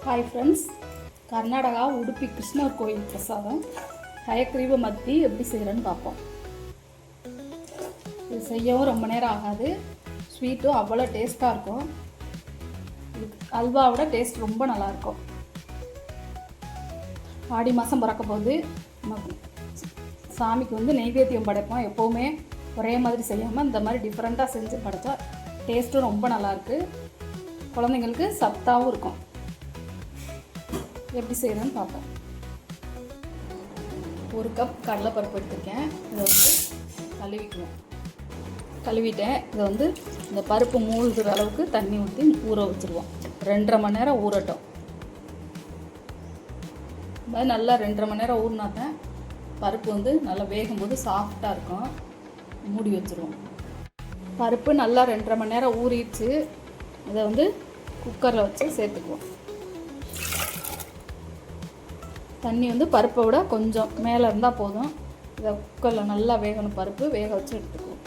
Hi friends, Karnataka Udupi கிருஷ்ணர் கோயில் பிரசாதம் ஹயக்ரீவ மத்தி எப்படி செய்கிறேன்னு பார்ப்போம். இது செய்யவும் ரொம்ப நேரம் ஆகாது, ஸ்வீட்டும் அவ்வளோ டேஸ்ட்டாக இருக்கும். அல்வாவோட டேஸ்ட் ரொம்ப நல்லாயிருக்கும். ஆடி மாதம் பிறக்க போது சாமிக்கு நெய்வேத்தியம் படைப்போம். எப்போவுமே ஒரே மாதிரி செய்யாமல் இந்த மாதிரி டிஃப்ரெண்ட்டாக செஞ்சு படைத்தா டேஸ்ட்டும் ரொம்ப நல்லாயிருக்கு. குழந்தைங்களுக்கு சத்தாகவும் இருக்கும். எப்படி செய்யணும்னு பார்ப்போம். 1 கப் கடலைப்பருப்பு எடுத்துருக்கேன். இதை கழுவிக்குவோம். கழுவிட்டேன். இதை இந்த பருப்பு மூழ்கிற அளவுக்கு தண்ணி ஊற்றி ஊற வச்சுருவோம். 2.5 மணி நேரம் ஊறட்டும். நல்லா 2.5 மணி நேரம் ஊறினாதான் பருப்பு நல்லா வேகும்போது சாஃப்டாக இருக்கும். மூடி வச்சுருவோம். பருப்பு நல்லா 2.5 மணி நேரம் ஊறிடுச்சு. இதை குக்கரில் வச்சு சேர்த்துக்குவோம். தண்ணி பருப்பை விட கொஞ்சம் மேலே இருந்தால் போதும். இதை குக்கரில் நல்லா வேகணும். பருப்பு வேக வச்சு எடுத்துக்குவோம்.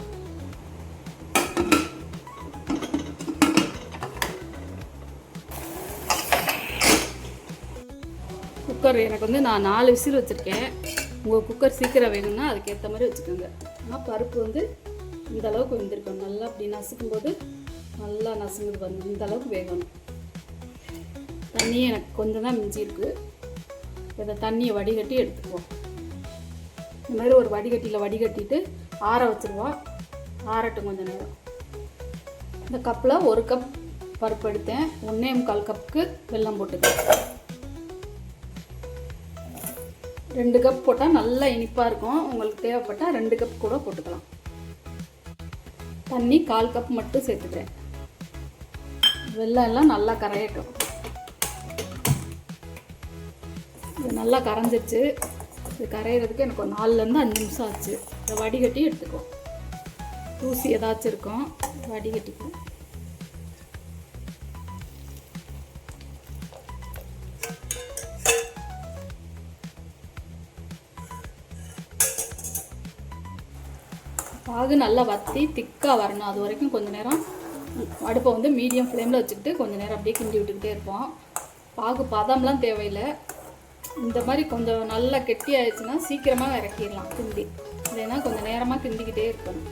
குக்கர் எனக்கு நான் 4 விசில் வச்சுருக்கேன். உங்கள் குக்கர் சீக்கிரம் வேணும்னா அதுக்கேற்ற மாதிரி வச்சுக்கோங்க. ஆனால் பருப்பு இந்த அளவுக்கு வெந்திருக்கணும். நல்லா அப்படி நசுக்கும்போது நல்லா நசுங்குது பாருங்க. இந்த அளவுக்கு வேகணும். தண்ணி எனக்கு கொஞ்சம் தான் மிஞ்சி இருக்குது. இதை தண்ணியை வடிகட்டி எடுத்துக்குவோம். இந்த மாதிரி ஒரு வடிகட்டியில் வடிகட்டிட்டு ஆற வச்சுருவோம். ஆறட்டும் கொஞ்சம் நேரம். இந்த கப்பில் 1 கப் பருப்பு எடுத்தேன். 1.25 கப்புக்கு வெல்லம் போட்டுக்கேன். 2 கப் போட்டால் நல்லா இனிப்பாக இருக்கும். உங்களுக்கு தேவைப்பட்டால் 2 கப் கூட போட்டுக்கலாம். தண்ணி 1/4 கப் மட்டும் சேர்த்துக்கிறேன். வெல்லம் எல்லாம் நல்லா கரையட்டும். இது நல்லா கரைஞ்சிச்சு. இது கரையிறதுக்கு எனக்கு ஒரு 4லேருந்து 5 நிமிஷம் ஆச்சு. இதை வடிகட்டி எடுத்துக்குவோம். தூசி ஏதாச்சும் இருக்கும், வடிகட்டிக்குவோம். பாகு நல்லா வற்றி திக்காக வரணும். அது வரைக்கும் கொஞ்சம் நேரம் அடுப்பை மீடியம் ஃப்ளேமில் வச்சுக்கிட்டு கொஞ்சம் நேரம் அப்படியே கிண்டி விட்டுக்கிட்டே இருப்போம். பாகு பதம்லாம் தேவையில்லை. இந்த மாதிரி கொஞ்சம் நல்லா கெட்டி ஆயிடுச்சுன்னா சீக்கிரமாக இறக்கிடலாம் கிண்டி. இல்லைன்னா கொஞ்சம் நேரமாக கிண்டிக்கிட்டே இருக்கணும்.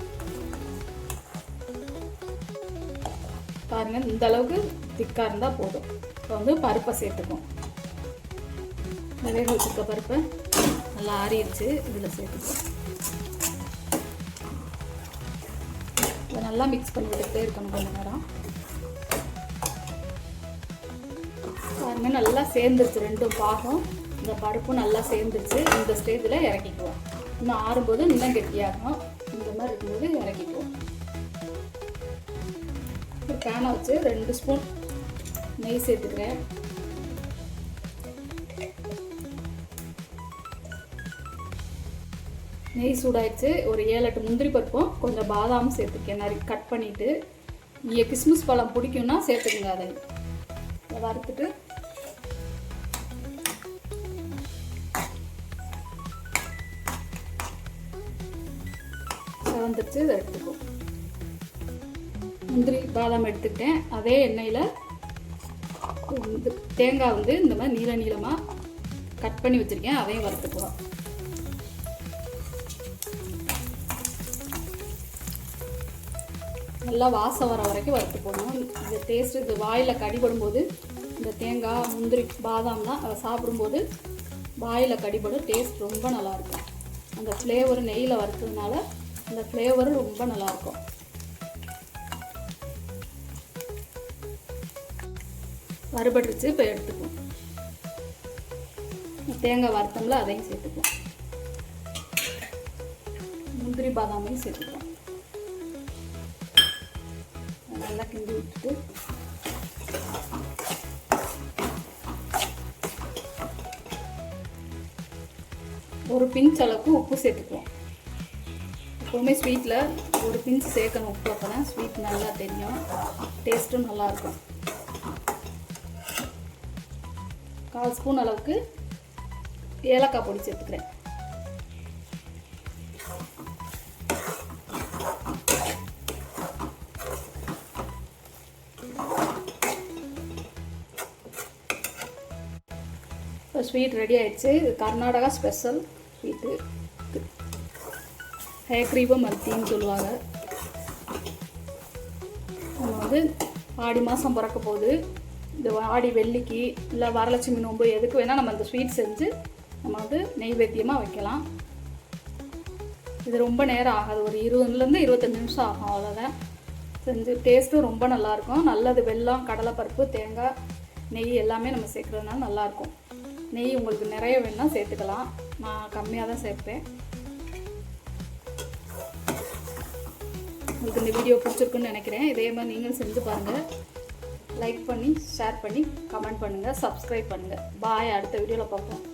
பாருங்கள், இந்த அளவுக்கு திக்காக இருந்தால் போதும். இப்போ பருப்பை சேர்த்துப்போம். வேக வச்சுருக்க பருப்பை நல்லா ஆறிடுச்சு. இதில் சேர்த்துப்போம். இதை நல்லா மிக்ஸ் பண்ணி விட்டுக்கிட்டே இருக்கணும் கொஞ்சம் நேரம். பாருங்கள், நல்லா சேர்ந்துருச்சு. 2 பாகம் இந்த பருப்பும் நல்லா சேர்ந்துருச்சு. இந்த ஸ்டேஜில் இறக்கிக்குவோம். இன்னும் ஆறும்போது இன்னும் கெட்டியாகும். இந்த மாதிரி இருக்கும்போது இறக்கிக்குவோம். ஒரு பேனை வச்சு 2 ஸ்பூன் நெய் சேர்த்துக்கிறேன். நெய் சூடாயிடுச்சு. ஒரு 7-8 முந்திரி பருப்பும் கொஞ்சம் பாதாமும் சேர்த்துக்கேன். நிறைய கட் பண்ணிவிட்டு. நீங்கள் கிஸ்மிஸ் பழம் பிடிக்கும்னா சேர்த்துக்குங்க. அதை வறுத்துட்டு வந்துட்டு இதை எடுத்துக்குவோம். முந்திரி பாதாம் எடுத்துக்கிட்டேன். அதே எண்ணெயில் தேங்காய் இந்த மாதிரி நீளமாக கட் பண்ணி வச்சுருக்கேன். அதையும் வறுத்துக்குவோம். நல்லா வாசம் வர வரைக்கும் வறுத்து போடணும். இந்த டேஸ்ட்டு இது வாயில் கடிபடும்போது இந்த தேங்காய் முந்திரி பாதாம்லாம் அதை சாப்பிடும்போது வாயில் கடிபடும். டேஸ்ட் ரொம்ப நல்லாயிருக்கும். அந்த ஃப்ளேவர் நெய்யில் வறுத்ததுனால அந்த ஃப்ளேவரும் ரொம்ப நல்லாயிருக்கும். வறுபட்டுருச்சு. இப்போ எடுத்துக்குவோம். தேங்காய் வறுத்தோம்ல அதையும் சேர்த்துக்குவோம். முந்திரி பாதாமையும் சேர்த்துக்குவோம். நல்லா கிண்டி விட்டுட்டு ஒரு பிஞ்ச் அளவுக்கு உப்பு சேர்த்துக்குவோம். எப்போவுமே ஸ்வீட்டில் ஒரு பிஞ்ச் சேர்க்கணும் உப்பு. அப்போ தான் ஸ்வீட் நல்லா தெரியும், டேஸ்ட்டும் நல்லாயிருக்கும். 1/4 ஸ்பூன் அளவுக்கு ஏலக்காய் பொடி சேர்த்துக்கிறேன். இப்போ ஸ்வீட் ரெடி ஆயிடுச்சு. இது கர்நாடகா ஸ்பெஷல் ஸ்வீட்டு, ஹேக்ரீவ மல்த்தின்னு சொல்லுவாங்க. நம்ம வந்து ஆடி மாதம் பிறக்க போகுது. இந்த ஆடி வெள்ளிக்கு இல்லை வரலட்சுமி நோம்பு எதுக்கு வேணால் நம்ம இந்த ஸ்வீட் செஞ்சு நம்ம வந்து நெய்வேத்தியமாக வைக்கலாம். இது ரொம்ப நேரம் ஆகாது, ஒரு 20லேருந்து 25 நிமிஷம் ஆகும், அவ்வளோதான். செஞ்சு டேஸ்ட்டும் ரொம்ப நல்லாயிருக்கும். நல்லது, வெல்லம், கடலைப்பருப்பு, தேங்காய், நெய் எல்லாமே நம்ம சேர்க்குறதுனால நல்லாயிருக்கும். நெய் உங்களுக்கு நிறைய வேணும்னா சேர்த்துக்கலாம், நான் கம்மியாக தான் சேர்ப்பேன். உங்களுக்கு இந்த வீடியோ பிடிச்சிருக்குன்னு நினைக்கிறேன். இதே மாதிரி நீங்களும் செஞ்சு பாருங்கள். லைக் பண்ணி, ஷேர் பண்ணி, கமெண்ட் பண்ணுங்கள், சப்ஸ்கிரைப் பண்ணுங்கள். பாய். அடுத்த வீடியோவில் பார்ப்போம்.